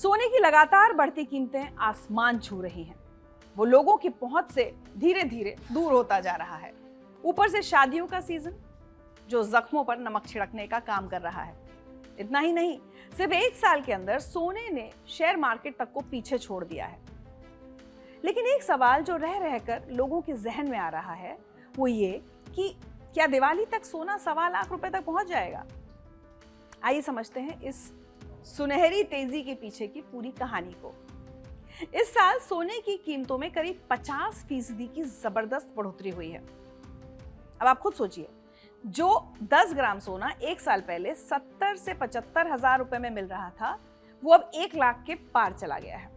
सोने की लगातार बढ़ती कीमतें आसमान छू रही हैं। वो लोगों की पहुंच से धीरे धीरे दूर होता जा रहा है। ऊपर से शादियों का सीजन जो जख्मों पर नमक छिड़कने का काम कर रहा है। इतना ही नहीं, सिर्फ 1 साल के अंदर सोने ने शेयर मार्केट तक को पीछे छोड़ दिया है। लेकिन एक सवाल जो रह रहकर लोगों के जहन में आ रहा है वो ये कि क्या दिवाली तक सोना 1.25 लाख रुपए तक पहुंच जाएगा? आइए समझते हैं इस सुनहरी तेजी के पीछे की पूरी कहानी को। इस साल सोने की कीमतों में करीब 50% की जबरदस्त बढ़ोतरी हुई है। अब आप खुद सोचिए, जो 10 ग्राम सोना 1 साल पहले 70 से 75 हजार रुपए में मिल रहा था, वो अब 1 लाख के पार चला गया है।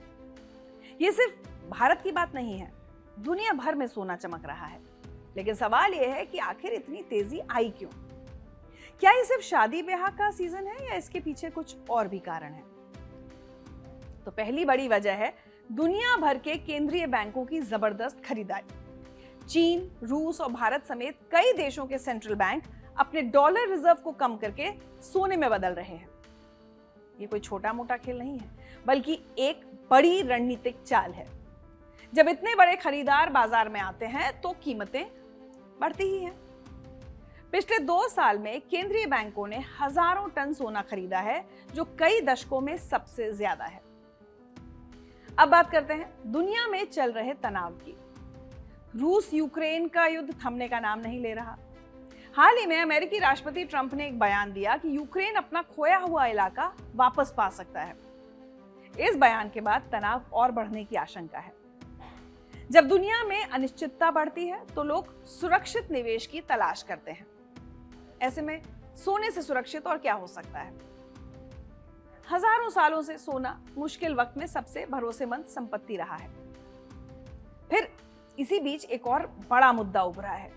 ये सिर्फ भारत की बात नहीं है, दुनिया भर में सोना चमक रहा है। लेकिन सवाल यह है कि आखिर इतनी तेजी आई क्यों? क्या ये सिर्फ शादी ब्याह का सीजन है या इसके पीछे कुछ और भी कारण है? तो पहली बड़ी वजह है दुनिया भर के केंद्रीय बैंकों की जबरदस्त खरीदारी। चीन, रूस और भारत समेत कई देशों के सेंट्रल बैंक अपने डॉलर रिजर्व को कम करके सोने में बदल रहे हैं। ये कोई छोटा मोटा खेल नहीं है, बल्कि एक बड़ी रणनीतिक चाल है। जब इतने बड़े खरीदार बाजार में आते हैं तो कीमतें बढ़ती ही हैं। पिछले 2 साल में केंद्रीय बैंकों ने हजारों टन सोना खरीदा है, जो कई दशकों में सबसे ज्यादा है। अब बात करते हैं दुनिया में चल रहे तनाव की। रूस यूक्रेन का युद्ध थमने का नाम नहीं ले रहा। हाल ही में अमेरिकी राष्ट्रपति ट्रंप ने एक बयान दिया कि यूक्रेन अपना खोया हुआ इलाका वापस पा सकता है। इस बयान के बाद तनाव और बढ़ने की आशंका है। जब दुनिया में अनिश्चितता बढ़ती है तो लोग सुरक्षित निवेश की तलाश करते हैं। ऐसे में सोने से सुरक्षित और क्या हो सकता है? हजारों सालों से सोना मुश्किल वक्त में सबसे भरोसेमंद संपत्ति रहा है। फिर इसी बीच एक और बड़ा मुद्दा उभरा है।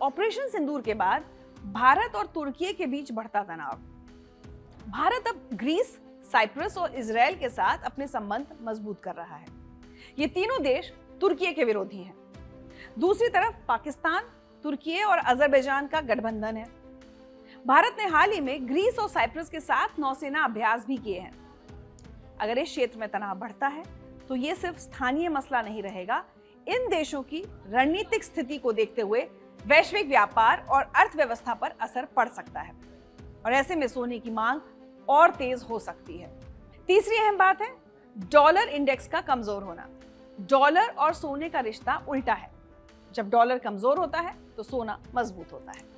ऑपरेशन सिंदूर के बाद भारत और तुर्की के बीच बढ़ता तनाव। भारत अब ग्रीस, साइप्रस और इजराइल के साथ अपने संबंध मजबूत कर रहा है। ये तीनों देश तुर्की के विरोधी हैं। दूसरी तरफ पाकिस्तान, तुर्की और अजरबैजान का गठबंधन है। भारत ने हाल ही में ग्रीस और साइप्रस के साथ नौसेना अभ्यास भी किए हैं। अगर इस क्षेत्र में तनाव बढ़ता है तो ये सिर्फ स्थानीय मसला नहीं रहेगा। इन देशों की रणनीतिक स्थिति को देखते हुए वैश्विक व्यापार और अर्थव्यवस्था पर असर पड़ सकता है और ऐसे में सोने की मांग और तेज हो सकती है। तीसरी अहम बात है डॉलर इंडेक्स का कमजोर होना। डॉलर और सोने का रिश्ता उल्टा है। जब डॉलर कमजोर होता है तो सोना मजबूत होता है।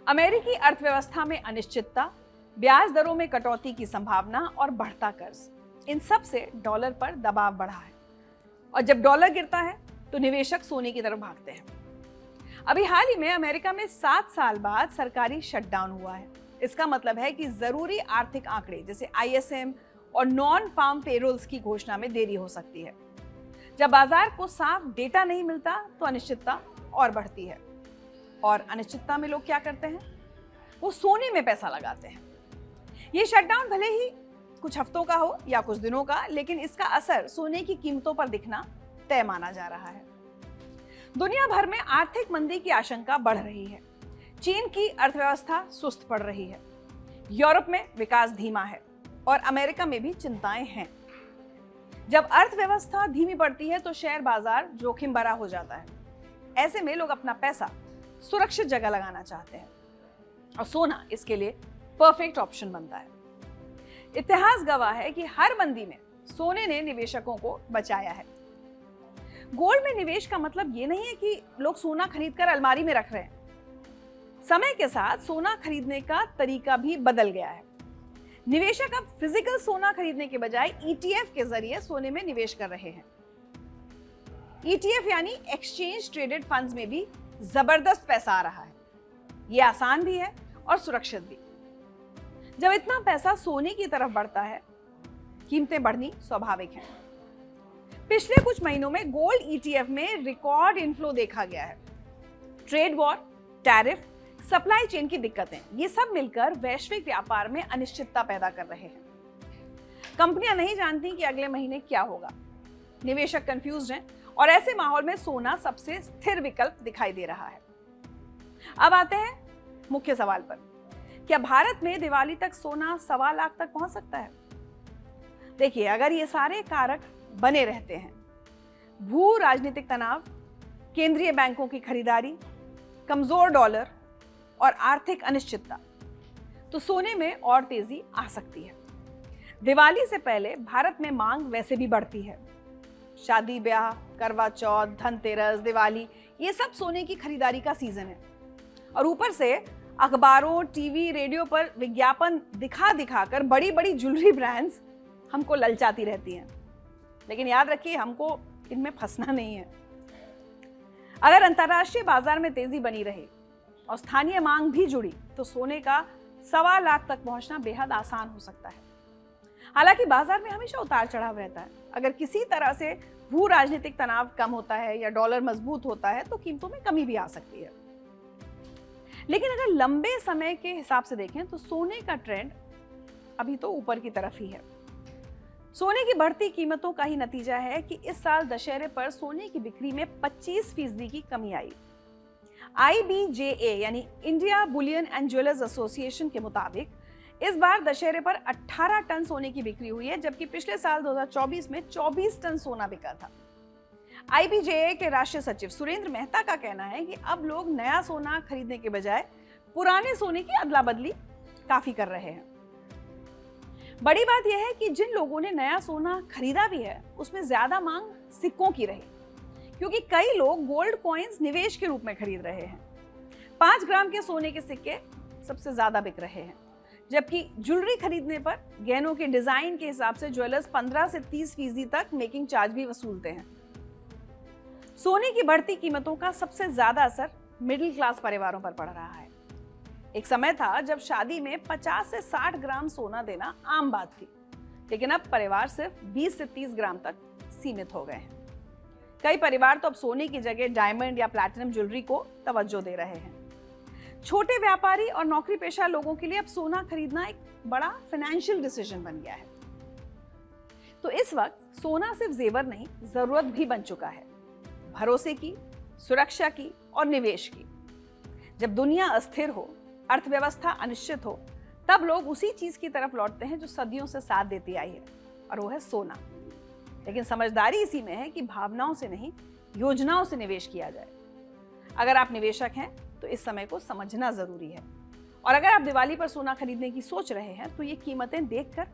अमेरिकी अर्थव्यवस्था में अनिश्चितता, ब्याज दरों में कटौती की संभावना और बढ़ता कर्ज, इन सब से डॉलर पर दबाव बढ़ा है। और जब डॉलर गिरता है तो निवेशक सोने की तरफ भागते हैं। अभी हाल ही में अमेरिका में 7 साल बाद सरकारी शटडाउन हुआ है। इसका मतलब है कि जरूरी आर्थिक आंकड़े जैसे ISM और नॉन फार्म पेरोल्स की घोषणा में देरी हो सकती है। जब बाजार को साफ डेटा नहीं मिलता तो अनिश्चितता और बढ़ती है। और अनिश्चितता में लोग क्या करते हैं? वो सोने में पैसा लगाते हैं। ये शटडाउन भले ही कुछ हफ्तों का हो या कुछ दिनों का, लेकिन इसका असर सोने की कीमतों पर दिखना तय माना जा रहा है। दुनिया भर में आर्थिक मंदी की आशंका बढ़ रही है। चीन की अर्थव्यवस्था सुस्त पड़ रही है। यूरोप में विकास धीमा है और अमेरिका में भी चिंताएं हैं। जब अर्थव्यवस्था धीमी पड़ती है तो शेयर बाजार जोखिम भरा हो जाता है। ऐसे में लोग अपना पैसा सुरक्षित जगह लगाना चाहते हैं और सोना इसके लिए परफेक्ट ऑप्शन बनता है। इतिहास गवाह है कि हर मंदी में सोने ने निवेशकों को बचाया है। गोल्ड में निवेश का मतलब ये नहीं है कि लोग सोना खरीदकर अलमारी में रख रहे हैं। समय के साथ सोना खरीदने का तरीका भी बदल गया है। निवेशक अब फिजिकल सोना खरीदने के बजाय ETF के जरिए सोने में निवेश कर रहे हैं। ETF यानी एक्सचेंज ट्रेडेड फंड्स में भी जबरदस्त पैसा आ रहा है। ये आसान भी है और सुरक्षित भी। जब इतना पैसा सोने की तरफ बढ़ता है, कीमतें बढ़नी स्वाभाविक है। पिछले कुछ महीनों में गोल्ड ETF में रिकॉर्ड इनफ्लो देखा गया है। Trade war, tariff, supply chain की दिक्कतें, ये सब मिलकर वैश्विक व्यापार में अनिश्चितता पैदा कर रहे हैं। कंपनियां नहीं जानती कि अगले महीने क्या होगा। निवेशक कंफ्यूज्ड हैं और ऐसे माहौल में सोना सबसे स्थिर विकल्प दिखाई दे रहा है। अब आते हैं मुख्य सवाल पर। क्या भारत में दिवाली तक सोना 1.25 लाख तक पहुंच सकता है? देखिए, अगर ये सारे कारक बने रहते हैं, भू राजनीतिक तनाव, केंद्रीय बैंकों की खरीदारी, कमजोर डॉलर और आर्थिक अनिश्चितता, तो सोने में और तेजी आ सकती है। दिवाली से पहले भारत में मांग वैसे भी बढ़ती है। शादी ब्याह, करवा चौथ, धनतेरस, दिवाली, ये सब सोने की खरीदारी का सीजन है। और ऊपर से अखबारों, टीवी, रेडियो पर विज्ञापन दिखा दिखाकर बड़ी बड़ी ज्वेलरी ब्रांड्स हमको ललचाती रहती हैं। लेकिन याद रखिए, हमको इनमें फंसना नहीं है। अगर अंतर्राष्ट्रीय बाजार में तेजी बनी रही और स्थानीय मांग भी जुड़ी, तो सोने का 1.25 लाख तक पहुंचना बेहद आसान हो सकता है। हालांकि बाजार में हमेशा उतार चढ़ाव रहता है। अगर किसी तरह से भू राजनीतिक तनाव कम होता है या डॉलर मजबूत होता है, तो कीमतों में कमी भी आ सकती है। लेकिन अगर लंबे समय के हिसाब से देखें, तो सोने का ट्रेंड अभी तो ऊपर की तरफ ही है। सोने की बढ़ती कीमतों का ही नतीजा है कि इस साल दशहरे पर सोने की बिक्री में 25% की कमी आई। IBJA यानी India Boolean and jewellers association के मुताबिक इस बार दशहरे पर 18 टन सोने की बिक्री हुई है, जबकि पिछले साल 2024 में 24 टन सोना बिका था। IBJA के राष्ट्रीय सचिव सुरेंद्र मेहता का कहना है कि अब लोग नया सोना खरीदने के बजाय पुराने सोने की अदला बदली काफी कर रहे हैं। बड़ी बात यह है कि जिन लोगों ने नया सोना खरीदा भी है, उसमें ज्यादा मांग सिक्कों की रही, क्योंकि कई लोग गोल्ड कॉइन्स निवेश के रूप में खरीद रहे हैं। 5 ग्राम के सोने के सिक्के सबसे ज्यादा बिक रहे हैं, जबकि ज्वेलरी खरीदने पर गहनों के डिजाइन के हिसाब से ज्वेलर्स 15 से 30% तक मेकिंग चार्ज भी वसूलते हैं। सोने की बढ़ती कीमतों का सबसे ज्यादा असर मिडिल क्लास परिवारों पर पड़ रहा है। एक समय था जब शादी में 50 से 60 ग्राम सोना देना आम बात थी, लेकिन अब परिवार सिर्फ 20 से 30 ग्राम तक सीमित हो गए हैं। कई परिवार तो अब सोने की जगह डायमंड या प्लैटिनम ज्वेलरी को तवज्जो दे रहे हैं। छोटे व्यापारी और नौकरी पेशा लोगों के लिए अब सोना खरीदना एक बड़ा फाइनेंशियल डिसीजन बन गया है। तो इस वक्त सोना सिर्फ जेवर नहीं, जरूरत भी बन चुका है, भरोसे की, सुरक्षा की और निवेश की। जब दुनिया अस्थिर हो, अर्थव्यवस्था अनिश्चित हो, तब लोग उसी चीज की तरफ लौटते हैं जो सदियों से साथ देती आई है, और वो है सोना। लेकिन समझदारी इसी में है कि भावनाओं से नहीं, योजनाओं से निवेश किया जाए। अगर आप निवेशक हैं तो इस समय को समझना जरूरी है। और अगर आप दिवाली पर सोना खरीदने की सोच रहे हैं, तो ये कीमतें देखकर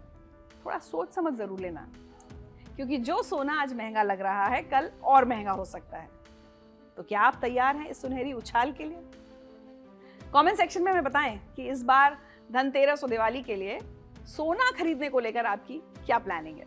थोड़ा सोच समझ जरूर लेना, क्योंकि जो सोना आज महंगा लग रहा है, कल और महंगा हो सकता है। तो क्या आप तैयार हैं इस सुनहरी उछाल के लिए? कमेंट सेक्शन में हमें बताएं कि इस बार धनतेरस और दिवाली के लिए सोना खरीदने को लेकर आपकी क्या प्लानिंग है।